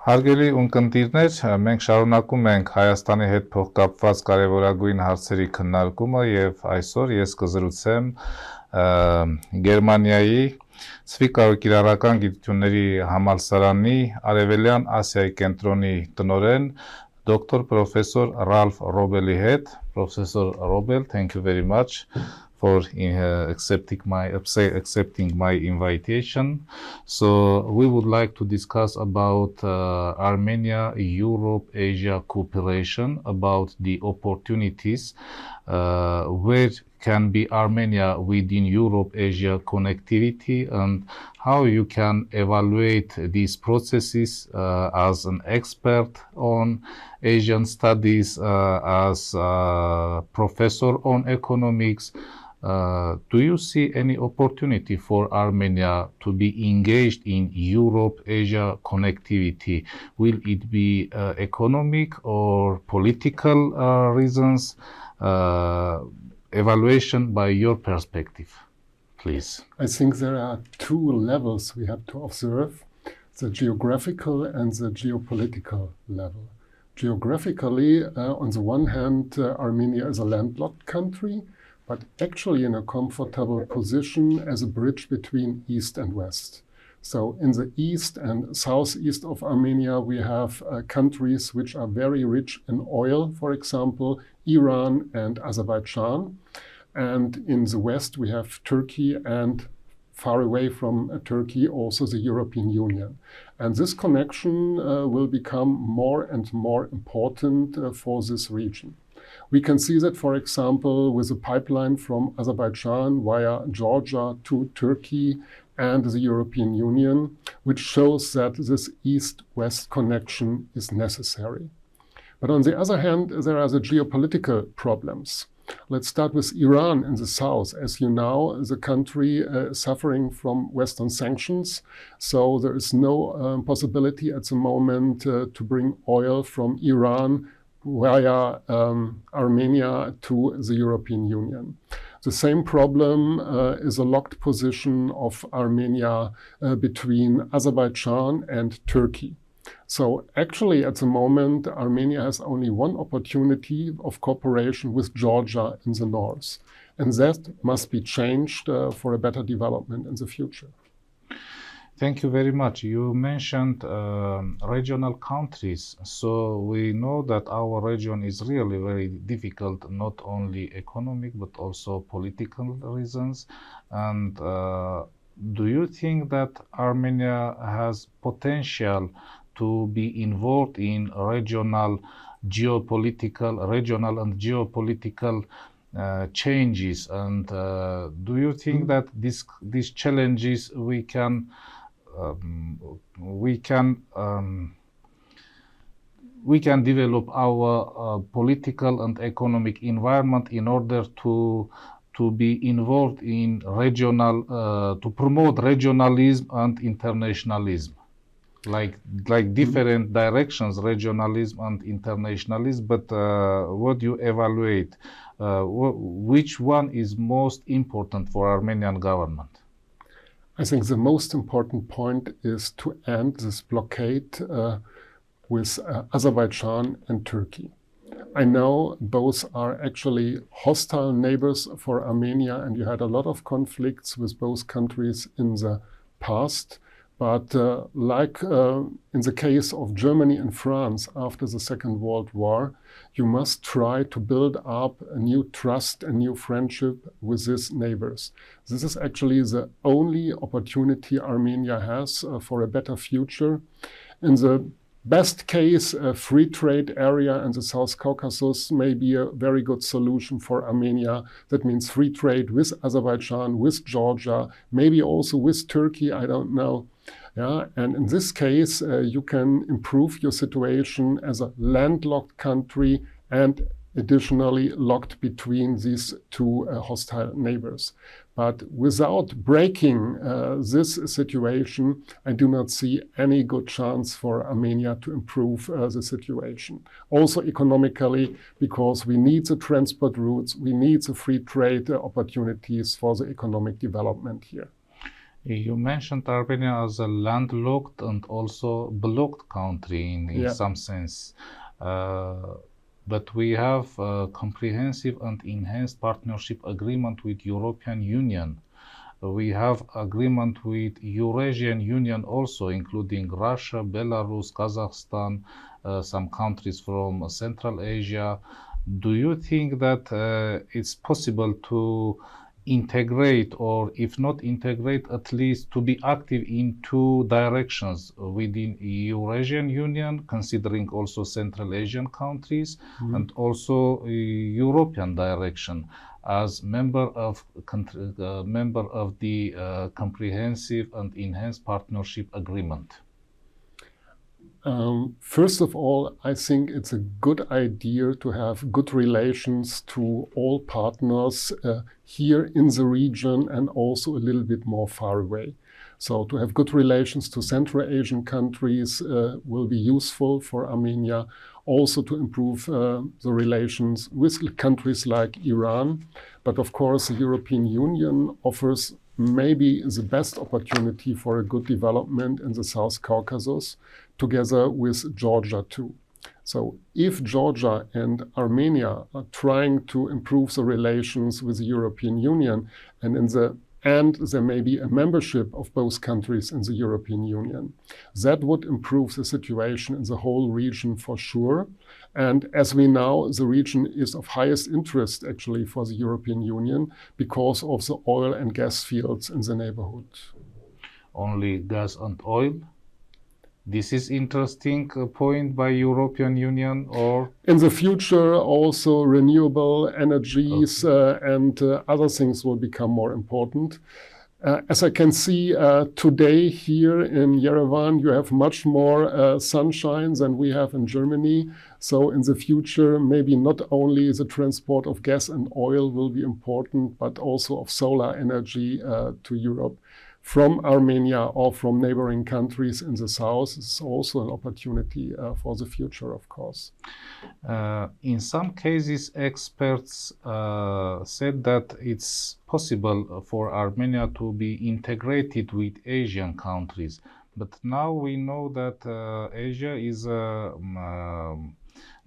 Հարգելի ունկնդիրներ, մենք շարունակում ենք Հայաստանի հետ փոխկապված կարևորագույն հարցերի քննարկումը եւ այսօր ես կզրուցեմ Գերմանիայի Ցվիկավի գիտությունների համալսարանի Արևելյան Ասիայի կենտրոնի տնօրեն Dr. Professor Ralph Robelի հետ. Professor Robel, thank you very much for accepting my invitation. So we would like to discuss about Armenia-Europe-Asia cooperation, about the opportunities where can be Armenia within Europe-Asia connectivity, and how you can evaluate these processes as an expert on Asian studies, as a professor on economics. Do you see any opportunity for Armenia to be engaged in Europe-Asia connectivity? Will it be economic or political reasons? Evaluation by your perspective, please. I think there are two levels we have to observe, the geographical and the geopolitical level. Geographically, on the one hand, Armenia is a landlocked country, but actually in a comfortable position as a bridge between East and West. So in the east and southeast of Armenia, we have countries which are very rich in oil, for example, Iran and Azerbaijan. And in the west, we have Turkey, and far away from Turkey, also the European Union. And this connection will become more and more important for this region. We can see that, for example, with a pipeline from Azerbaijan via Georgia to Turkey and the European Union, which shows that this east-west connection is necessary. But on the other hand, there are the geopolitical problems. Let's start with Iran in the south. As you know, the country is suffering from Western sanctions, so there is no possibility at the moment to bring oil from Iran via Armenia to the European Union. The same problem is a locked position of Armenia between Azerbaijan and Turkey. So actually at the moment, Armenia has only one opportunity of cooperation with Georgia in the north. And that must be changed for a better development in the future. Thank you very much. You mentioned regional countries. So we know that our region is really very difficult, not only economic, but also political reasons. And do you think that Armenia has potential to be involved in regional and geopolitical changes? And do you think that these challenges we can develop our political and economic environment in order to be involved in regional, to promote regionalism and internationalism, like different directions, regionalism and internationalism. But what do you evaluate? Which one is most important for Armenian government? I think the most important point is to end this blockade with Azerbaijan and Turkey. I know both are actually hostile neighbors for Armenia, and you had a lot of conflicts with both countries in the past. But like in the case of Germany and France after the Second World War, you must try to build up a new trust and new friendship with these neighbors. This is actually the only opportunity Armenia has for a better future. In the best case, a free trade area in the South Caucasus may be a very good solution for Armenia. That means free trade with Azerbaijan, with Georgia, maybe also with Turkey, I don't know. Yeah, and in this case, you can improve your situation as a landlocked country and additionally locked between these two hostile neighbors. But without breaking this situation, I do not see any good chance for Armenia to improve the situation. Also economically, because we need the transport routes, we need the free trade opportunities for the economic development here. You mentioned Armenia as a landlocked and also blocked country in some sense. But we have a comprehensive and enhanced partnership agreement with European Union. We have agreement with Eurasian Union also, including Russia, Belarus, Kazakhstan, some countries from Central Asia. Do you think that it's possible to integrate, or if not integrate, at least to be active in two directions within Eurasian Union, considering also Central Asian countries, and also European direction as member of the comprehensive and enhanced partnership agreement? First of all, I think it's a good idea to have good relations to all partners here in the region and also a little bit more far away. So to have good relations to Central Asian countries will be useful for Armenia, also to improve the relations with countries like Iran. But of course, the European Union offers maybe the best opportunity for a good development in the South Caucasus, together with Georgia too. So if Georgia and Armenia are trying to improve the relations with the European Union, and there may be a membership of both countries in the European Union, that would improve the situation in the whole region for sure. And as we know, the region is of highest interest actually for the European Union because of the oil and gas fields in the neighborhood. Only gas and oil? This is interesting point by European Union, or in the future also renewable energies and other things will become more important. As I can see today here in Yerevan, you have much more sunshine than we have in Germany. So in the future, maybe not only the transport of gas and oil will be important, but also of solar energy to Europe from Armenia or from neighboring countries in the south is also an opportunity for the future, of course. In some cases, experts said that it's possible for Armenia to be integrated with Asian countries. But now we know that Asia is a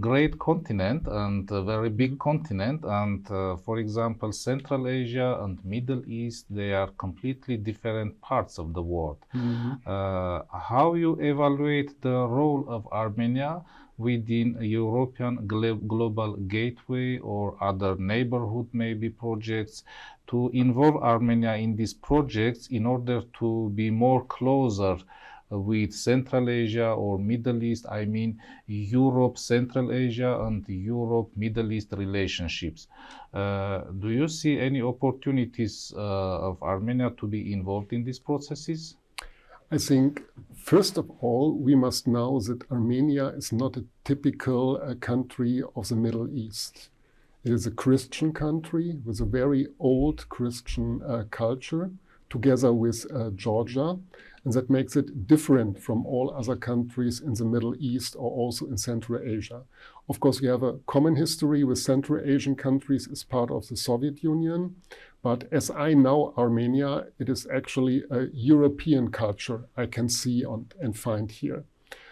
great continent and a very big continent, and for example, Central Asia and Middle East, they are completely different parts of the world. How you evaluate the role of Armenia within a European global gateway or other neighborhood maybe projects, to involve Armenia in these projects in order to be more closer with Central Asia or Middle East, I mean Europe, Central Asia and Europe, Middle East relationships. Do you see any opportunities of Armenia to be involved in these processes? I think, first of all, we must know that Armenia is not a typical country of the Middle East. It is a Christian country with a very old Christian culture, together with Georgia, and that makes it different from all other countries in the Middle East or also in Central Asia. Of course, we have a common history with Central Asian countries as part of the Soviet Union, but as I know Armenia, it is actually a European culture I can see and find here.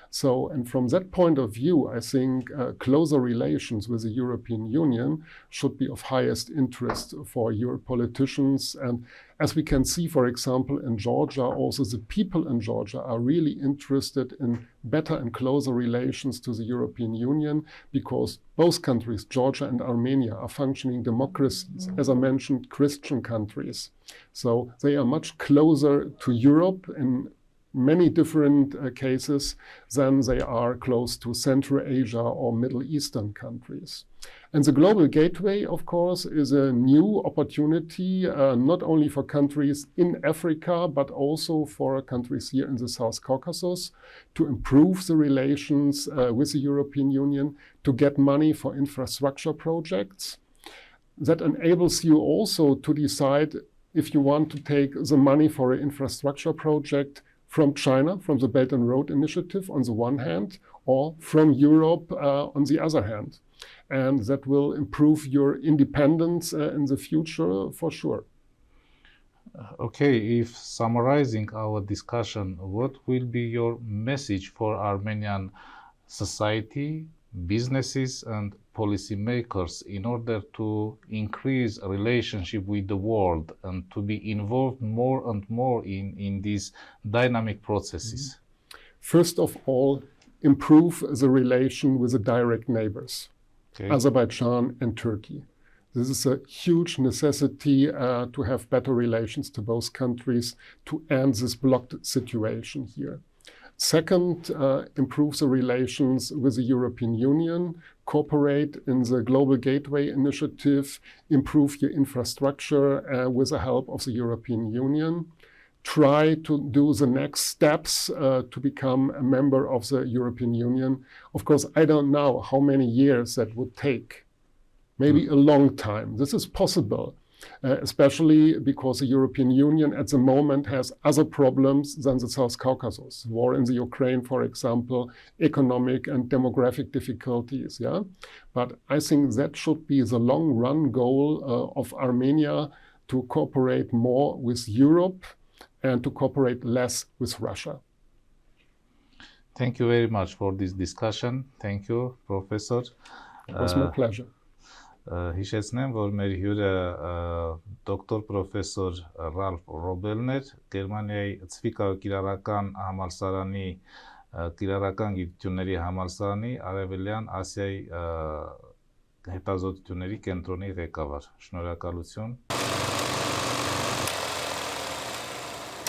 So, and from that point of view, I think closer relations with the European Union should be of highest interest for your politicians. And as we can see, for example, in Georgia, also the people in Georgia are really interested in better and closer relations to the European Union, because both countries, Georgia and Armenia, are functioning democracies, as I mentioned, Christian countries. So they are much closer to Europe in many different cases than they are close to Central Asia or Middle Eastern countries. And the Global Gateway, of course, is a new opportunity, not only for countries in Africa, but also for countries here in the South Caucasus, to improve the relations with the European Union, to get money for infrastructure projects. That enables you also to decide if you want to take the money for an infrastructure project from China, from the Belt and Road Initiative on the one hand, or from Europe on the other hand. And that will improve your independence in the future for sure. Okay, if summarizing our discussion, what will be your message for Armenian society, businesses, and policymakers in order to increase a relationship with the world and to be involved more and more in these dynamic processes? First of all, improve the relation with the direct neighbors, Okay. Azerbaijan and Turkey. This is a huge necessity to have better relations to both countries to end this blocked situation here. Second, improve the relations with the European Union, cooperate in the Global Gateway Initiative, improve your infrastructure with the help of the European Union. Try to do the next steps to become a member of the European Union. Of course, I don't know how many years that would take. Maybe a long time. This is possible, especially because the European Union at the moment has other problems than the South Caucasus. War in the Ukraine, for example, economic and demographic difficulties. Yeah, but I think that should be the long-run goal of Armenia, to cooperate more with Europe and to cooperate less with Russia. Thank you very much for this discussion. Thank you, Professor. It was my pleasure. Հիշեցնեմ, որ մեր հյուրը դոկտոր պրոֆեսոր Ռալֆ Ռոբելն էր, Գերմանիայի Ցվիկա կիրառական համալսարանի կիրառական գիտությունների համալսարանի Արևելյան Ասիայի հետազոտությունների կենտրոնի ղեկավար։ Շնորհակալություն։